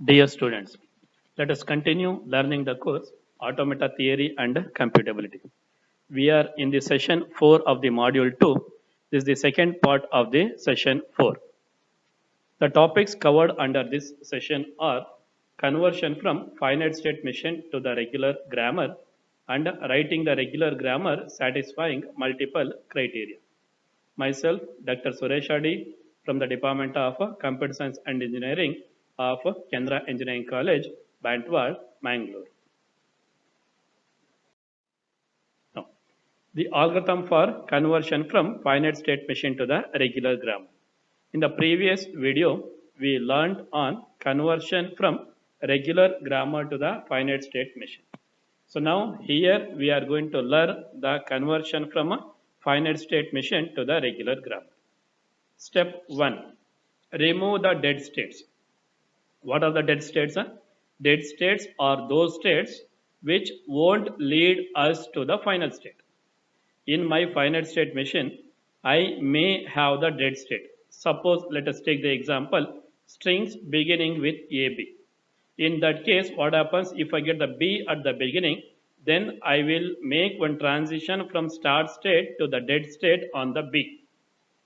Dear students, let us continue learning the course Automata Theory and Computability. We are in the session 4 of the module 2. This is the second part of the session 4. The topics covered under this session are conversion from finite state machine to the regular grammar and writing the regular grammar satisfying multiple criteria. Myself, Dr. Suresh Adi from the Department of Computer Science and Engineering of Kendra Engineering College, Bantwal, Mangalore. Now, the algorithm for conversion from finite state machine to the regular grammar. In the previous video, we learned on conversion from regular grammar to the finite state machine. So now here we are going to learn the conversion from a finite state machine to the regular grammar. Step 1. Remove the dead states. What are the dead states? Dead states are those states which won't lead us to the final state. In my finite state machine, I may have the dead state. Suppose, let us take the example, strings beginning with AB. In that case, what happens if I get the B at the beginning, then I will make one transition from start state to the dead state on the B.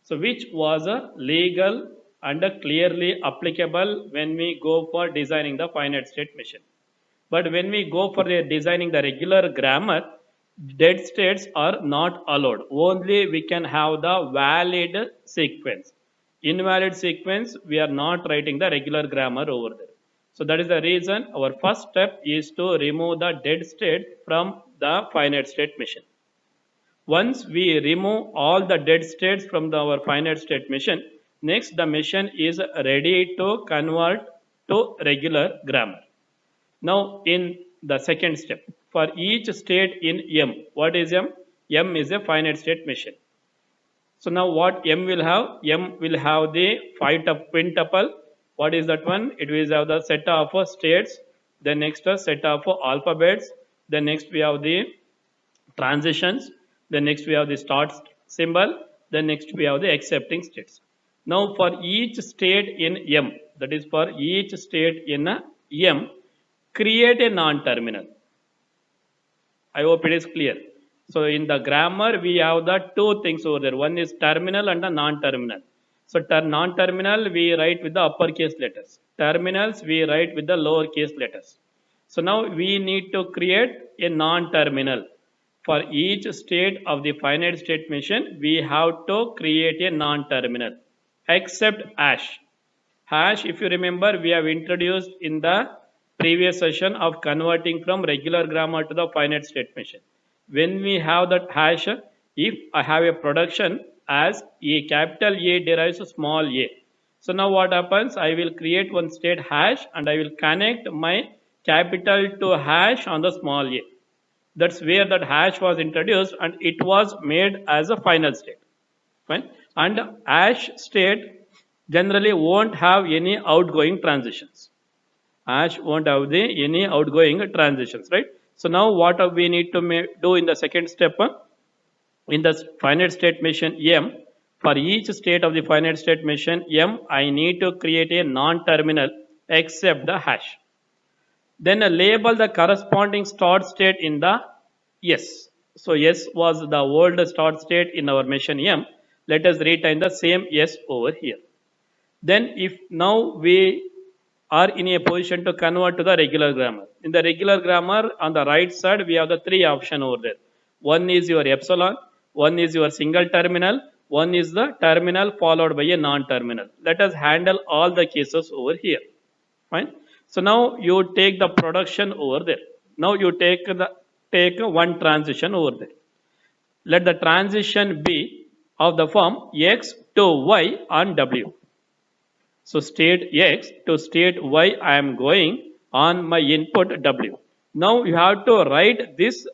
So which was a legal and a clearly applicable when we go for designing the finite state machine. But when we go for designing the regular grammar, dead states are not allowed. Only we can have the valid sequence. Invalid sequence, we are not writing the regular grammar over there. So that is the reason our first step is to remove the dead state from the finite state machine. Once we remove all the dead states from our finite state machine, next the machine is ready to convert to regular grammar. Now in the second step, for each state in M, what is M? M is a finite state machine. So now what M will have? M will have the quintuple. What is that one? It will have the set of states, the next set of alphabets, the next we have the transitions, then next we have the start symbol, then next we have the accepting states. Now for each state in M, that is for each state in M, create a non-terminal. I hope it is clear. So in the grammar, we have the two things over there. One is terminal and a non-terminal. So non-terminal, we write with the uppercase letters. Terminals, we write with the lowercase letters. So now we need to create a non-terminal. For each state of the finite state machine, we have to create a non-terminal, except hash. Hash, if you remember, we have introduced in the previous session of converting from regular grammar to the finite state machine. When we have that hash, if I have a production as a capital A derives a small a. So now what happens? I will create one state hash and I will connect my capital to hash on the small a. That's where that hash was introduced and it was made as a final state. Fine. And hash state generally won't have any outgoing transitions. Hash won't have any outgoing transitions, right? So now what we need to do in the second step, in the finite state machine M, for each state of the finite state machine M, I need to create a non-terminal except the hash. Then label the corresponding start state in the S. So S was the old start state in our machine M. Let us retain the same S over here. Then if now we are in a position to convert to the regular grammar. In the regular grammar, on the right side, we have the three options over there. One is your epsilon, one is your single terminal, one is the terminal followed by a non-terminal. Let us handle all the cases over here. Fine. So now you take the production over there. Now you take one transition over there. Let the transition be of the form X to Y on W. So state X to state Y, I am going on my input W. Now you have to write this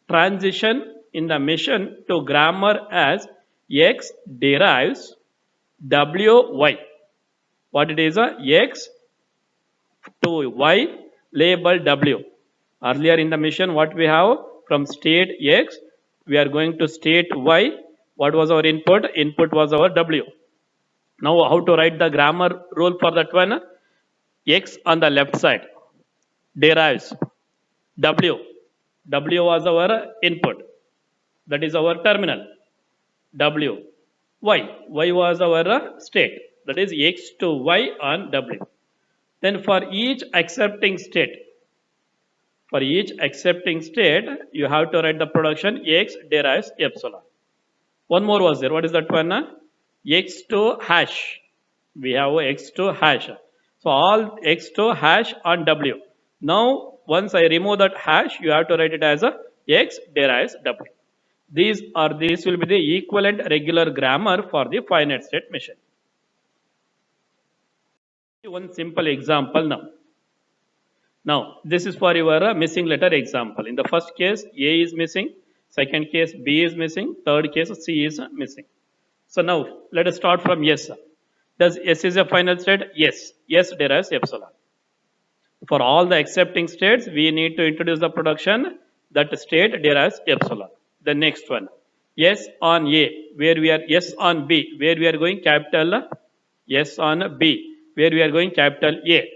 transition in the machine to grammar as X derives W Y. what it is, X to Y label W. Earlier in the mission, what we have from state X, we are going to state Y. What was our input? Input was our W. Now, how to write the grammar rule for that one? X on the left side derives W. W was our input. That is our terminal. W. Y. Y was our state. That is X to Y on W. Then for each accepting state, you have to write the production X derives epsilon. One more was there. What is that one? X to hash. We have X to hash. So all X to hash on W. Now, once I remove that hash, you have to write it as a X derives W. These will be the equivalent regular grammar for the finite state machine. One simple example now. Now, this is for your missing letter example. In the first case, A is missing. Second case, B is missing. Third case, C is missing. So now, let us start from yes. Does S is a final state? Yes. Yes derives epsilon. For all the accepting states, we need to introduce the production that state derives epsilon. The next one, yes on A, where we are yes on B, where we are going capital yes on B, where we are going capital A.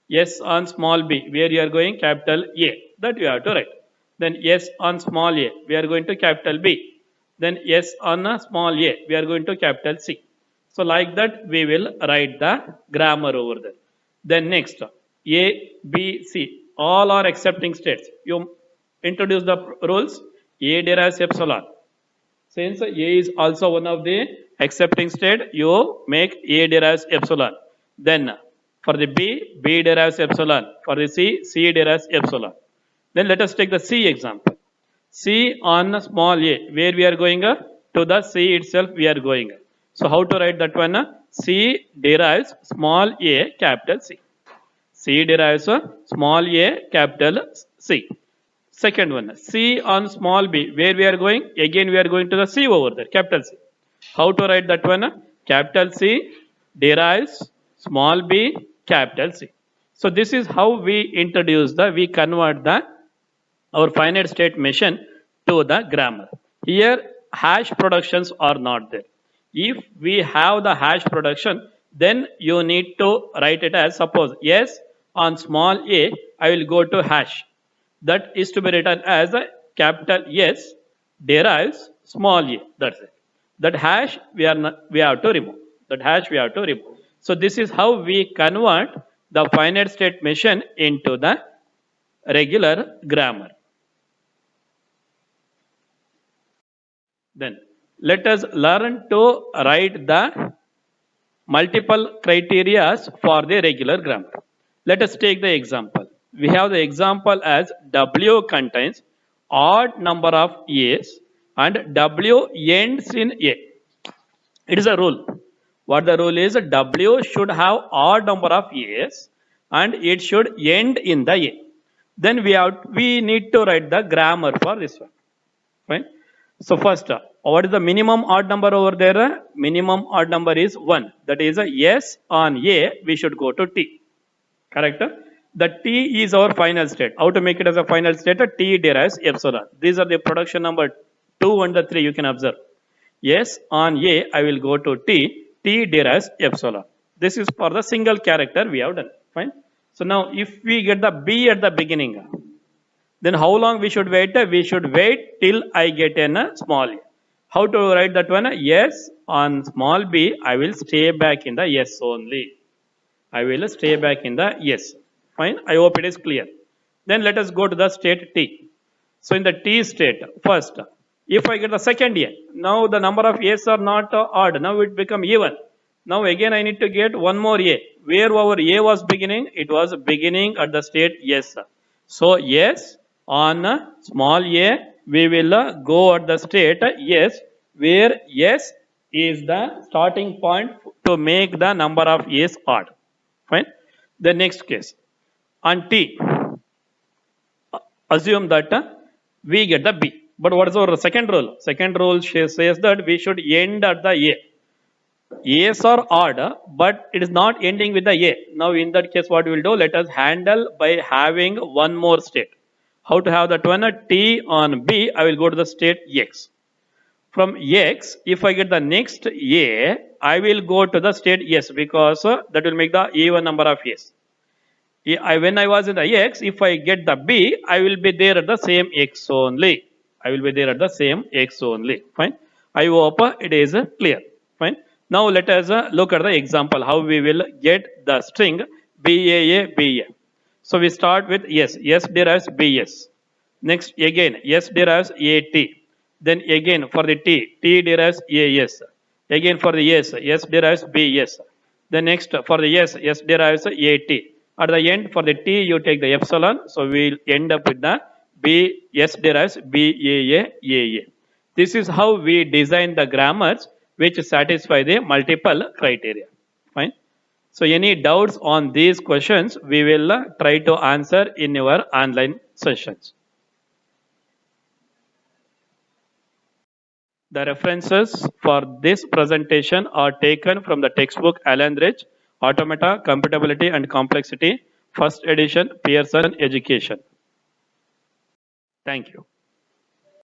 Yes on small b, where you are going capital A. That you have to write. Then yes on small a, we are going to capital B. Then yes on a small a, we are going to capital C. So like that, we will write the grammar over there. Then next, A, B, C, all are accepting states. You introduce the rules. A derives epsilon. Since A is also one of the accepting state, you make A derives epsilon. Then for the B, B derives epsilon. For the C, C derives epsilon. Then let us take the C example. C on small a, where we are going to the C itself we are going. So how to write that one? C derives small a capital C. C derives small a capital C. Second one, C on small b, where we are going? Again we are going to the C over there, capital C. How to write that one? Capital C derives small b capital C. So this is how we convert our finite state machine to the grammar. Here hash productions are not there. If we have the hash production, then you need to write it as, suppose yes on small a, I will go to hash. That is to be written as a capital S derives small a. That's it. That hash we have to remove. So this is how we convert the finite state machine into the regular grammar. Then let us learn to write the multiple criteria for the regular grammar. Let us take the example. We have the example as W contains odd number of A's and W ends in A. It is a rule. What the rule is, W should have odd number of A's and it should end in the A. Then we need to write the grammar for this one. Fine. So first, what is the minimum odd number over there? Minimum odd number is 1. That is a yes on A, we should go to T. Correct? The T is our final state. How to make it as a final state? T derives epsilon. These are the production number 2 and the 3 you can observe. Yes on A, I will go to T. T derives epsilon. This is for the single character we have done. Fine. So now if we get the B at the beginning, then how long we should wait? We should wait till I get a small a. How to write that one? Yes on small b, I will stay back in the yes only. Fine. I hope it is clear. Then let us go to the state T. So in the T state, first, if I get the second a, now the number of a's are not odd. Now it become even. Now again I need to get one more a. Where our a was beginning? It was beginning at the state yes. So yes on small a, we will go at the state yes, where yes is the starting point to make the number of a's odd. Fine. The next case, on T, assume that we get the B. But what is our second rule? Second rule says that we should end at the A. A's are odd, but it is not ending with the A. Now, in that case, what we will do? Let us handle by having one more state. How to have that one? T on B, I will go to the state X. From X, if I get the next A, I will go to the state S because that will make the even number of A's. When I was in the X, if I get the B, I will be there at the same X only. I will be there at the same X only. Fine. I hope it is clear. Fine. Now let us look at the example how we will get the string BAA. So we start with S. S derives BS. Next again S derives AT. Then again for the T derives AS. Again for the S derives BS. The next for the S derives AT. At the end for the T you take the epsilon. So we'll end up with the B S derives BAA. This is how we design the grammars which satisfy the multiple criteria. Fine. So any doubts on these questions we will try to answer in our online sessions. The references for this presentation are taken from the textbook Alan Rich, Automata, Computability and Complexity, first edition, Pearson Education. Thank you.